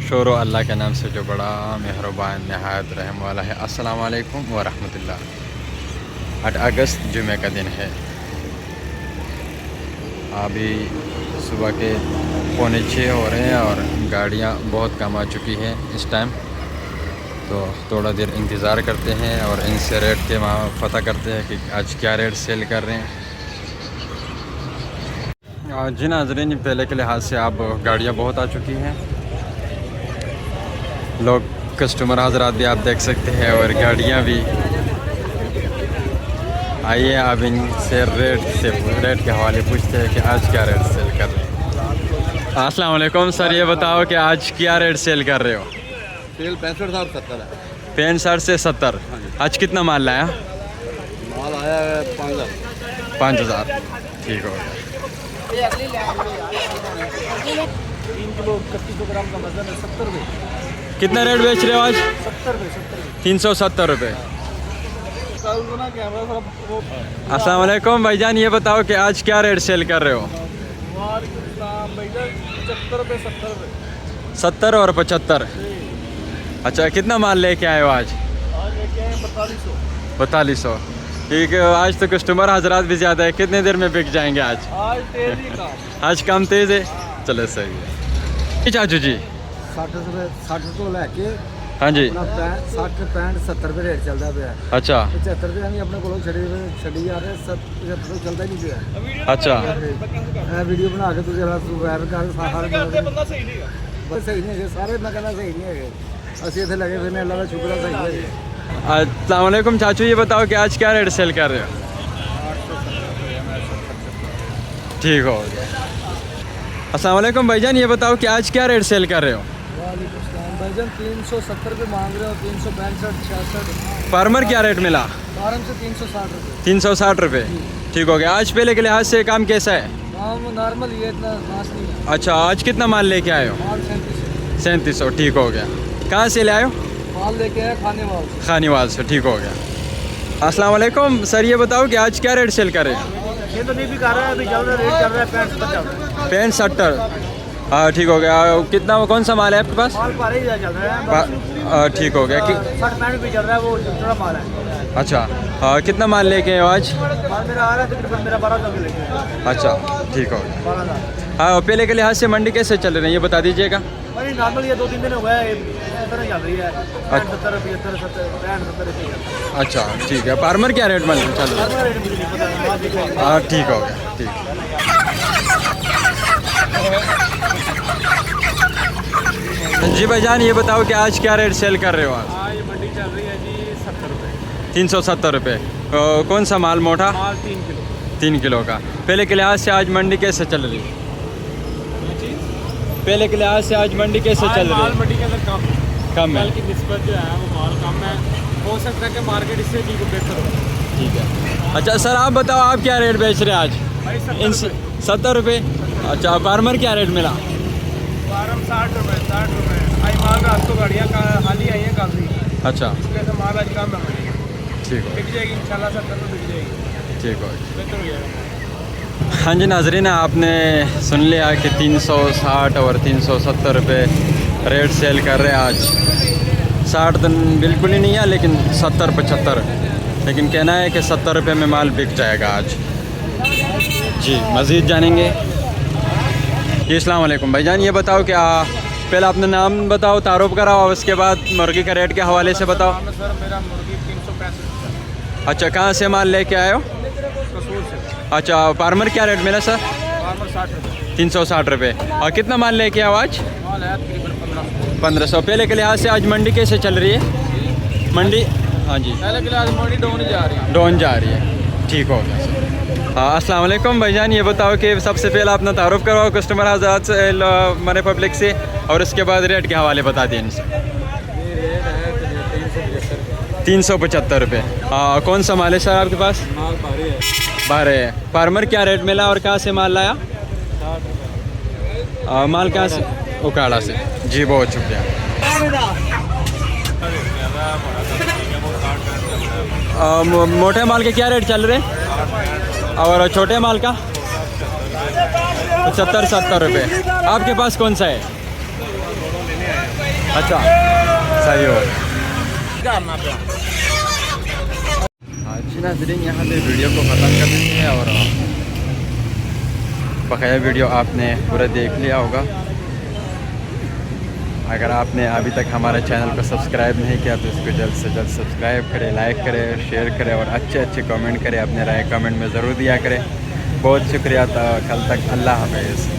Sorrow अल्लाह के नाम से जो बड़ा मेहरबान नहायत रहम वाला है। अस्सलाम वालेकुम व रहमतुल्लाह। 8 अगस्त जुमे का दिन है। अभी सुबह के 5:45 हो रहे हैं और गाड़ियाँ बहुत कम आ चुकी हैं इस टाइम। तो थोड़ा देर इंतज़ार करते हैं और इनसे रेट के वहाँ पता करते हैं कि आज क्या रेट सेल कर रहे हैं। जी नाज़रीन, पहले के लिहाज से अब गाड़ियाँ बहुत आ चुकी हैं। लोग कस्टमर हज़रात भी आप देख सकते हैं और गाड़ियाँ भी। आइए अब इनसे रेट के हवाले पूछते हैं कि आज क्या रेट सेल कर रहे हैं। अस्सलाम वालेकुम सर, ये बताओ कि आज क्या रेट सेल कर रहे हो? सेल 65,070 है। 65 से 70। आज कितना माल लाया? माल आया है 5,000। 5,000 ठीक हो गया। 3 किलो 3100 ग्राम का वजन है 70 रुपये। कितना रेट बेच रहे हो आज? 70 रुपये। 370 रुपये। अस्सलाम वालेकुम भाईजान, ये बताओ कि आज क्या रेट सेल कर रहे हो? 75 रुपये 70 रुपये। 70 और 75। अच्छा, कितना माल लेके आए हो आज? लेके आए 4200। 4200 ठीक है। आज तो कस्टमर हजरात भी ज़्यादा है, कितने देर में बिक जाएंगे आज? आज तेज ही काम। आज काम तेज़ है। चलो सही है। चाचू जी 60 ਤੋਂ ਲੈ ਕੇ हाँ जी। ਆਪਣਾ 60 65 70 ਰੁਪਏ ਰੇਟ ਚੱਲਦਾ ਪਿਆ। अच्छा 75 ਰੁਪਏ ਵੀ ਆਪਣੇ ਕੋਲੋਂ ਛੱਡੀ ਜਾ ਰਹੇ 75 ਤੋਂ ਚੱਲਦਾ ਹੀ ਨਹੀਂ ਪਿਆ। अच्छा ਇਹ ਵੀਡੀਓ ਬਣਾ ਕੇ ਤੁਸੀਂ ਜਰਾ ਵਾਇਰਲ ਕਰ ਸਾਰੇ ਬੰਦਾ ਸਹੀ ਨਹੀਂ ਹੈਗਾ। ਬਸ ਸਹੀ ਨਹੀਂ ਹੈਗੇ ਸਾਰੇ, ਮੈਂ ਕਹਿੰਦਾ ਸਹੀ ਨਹੀਂ ਹੈਗੇ। ਅਸੀਂ ਇੱਥੇ ਲੱਗੇ ਫਿਰਨੇ, ਅੱਲਾ ਦਾ ਸ਼ੁਕਰ ਹੈ ਸਹੀ ਹੈਗੇ। अस्सलाम वालेकुम चाचू, ये बताओ कि आज क्या रेट सेल कर रहे हो? ठीक हो गया। अस्सलाम वालेकुम भाईजान, ये बताओ कि आज क्या रेट सेल कर रहे हो? भाईजान 370 रुपये मांग रहे हो। 365 66 फार्मर क्या रेट मिला? फार्म से 360 रुपये। 360 रुपये ठीक हो गया। आज पहले के लिहाज से काम कैसा है? काम नॉर्मल ही है, इतना खास नहीं है। अच्छा, आज कितना माल लेके आए हो? माल 3700। 3700 ठीक हो गया। कहाँ से ले आए हो? माल लेके आए खानेवाल से। खानीवाल से ठीक हो गया। अस्सलाम वालेकुम सर, ये बताओ कि आज क्या रेट सेल कर रहे हैं? ये तो नहीं भी कर रहा है, अभी चल रहा है, रेट चल रहा है 65 चल रहा है। 65 हाँ ठीक हो गया। कितना कौन सा माल है आपके पास? माल पारे ही चल रहा है। ठीक हो गया कि 60-65 भी चल रहा है, वो थोड़ा माल है। अच्छा कितना माल लेके आए हो आज? माल मेरा आ रहा है तकरीबन मेरा 12,000 के लेके आए। अच्छा ठीक हो गया। 12,000 हाँ, पहले के लिहाज से मंडी कैसे चल रही है ये बता दीजिएगा। भाई नॉर्मल ये 2-3 दिन हो गए इस तरह चल रही है। 65 70 75 70 65 70। अच्छा ठीक है। फार्मर क्या रेट में चल रहा है? रेट मुझे नहीं पता। हाँ ठीक हो गया। ठीक जी भाईजान, ये बताओ कि आज क्या रेट सेल कर रहे हो? आज मंडी चल रही है जी 70 रुपये। 370 रुपये। कौन सा माल मोटा? माल 3 किलो। 3 किलो का। पहले के लिहाज से आज मंडी कैसे चल रही है? पहले के लिहाज से आज मंडी कैसे चल रही माल है? मंडी के अंदर कम है। माल की निस्बत जो है वो माल कम है। हो सकता है कि मार्केट इससे भी बेहतर हो। ठीक है। अच्छा सर, आप बताओ आप क्या रेट बेच रहे हैं आज? भाई 70 रुपये। अच्छा, फार्मर क्या रेट मिला? फार्म 60 रुपये 60 रुपये। आज माल रात को गाड़ियाँ खाली आई हैं काफ़ी, अच्छा इसलिए तो माल आज कम है। ठीक हो बिक जाएगी इंशाल्लाह 70 में बिक जाएगी। ठीक हो। बेहतर हो जाएगा। हाँ जी नाजरीन, आपने सुन लिया कि 360 और 370 रुपये रेट सेल कर रहे हैं आज। 60 तो बिल्कुल ही नहीं है, लेकिन 70 75, लेकिन कहना है कि 70 रुपये में माल बिक जाएगा आज। जी मज़ीद जानेंगे। जी अस्सलाम वालेकुम भाईजान, ये बताओ कि पहले अपना नाम बताओ, तारुफ कराओ, और उसके बाद मुर्गी का रेट के हवाले से बताओ। सर मेरा मुर्गी 365। अच्छा, कहाँ से माल लेके आए हो? कसूर से। अच्छा, फार्मर क्या रेट मिला सर? फार्मर 60 रुपये। 360 रुपये। और कितना माल लेके आओ आज? माल है तकरीबन 1500। पहले के लिहाज से आज मंडी कैसे चल रही है? मंडी हाँ जी पहले के लिए आज मंडी डाउन जा रही है। डाउन जा रही है। ठीक हो गया सर। हाँ अस्सलाम वालेकुम भाईजान, ये बताओ कि सबसे पहले अपना तारुफ करवाओ कस्टमर हज़रात से, हमारे पब्लिक से, और उसके बाद रेट के हवाले बता दें इनसे। ये रेट है 375 रुपये। कौन सा माल है सर आपके पास? माल भारी है। 12 है। फार्मर क्या रेट मिला और कहाँ से माल लाया? 60 रुपये। माल कहाँ से? उकाड़ा से। जी बहुत शुक्रिया। मोटे माल के क्या रेट चल रहे हैं और छोटे माल का? 75 70 रुपये। आपके पास कौन सा है? अच्छा सही हो जी नाज़रीन, यहाँ पे वीडियो को ख़त्म कर देते हैं और बकाया वीडियो आपने पूरा देख लिया होगा। अगर आपने अभी तक हमारे चैनल को सब्सक्राइब नहीं किया तो इसको जल्द से जल्द सब्सक्राइब करें, लाइक करें, शेयर करें और अच्छे अच्छे कमेंट करें। अपने राय कमेंट में ज़रूर दिया करें। बहुत शुक्रिया। कल तक अल्लाह हाफ़िज़।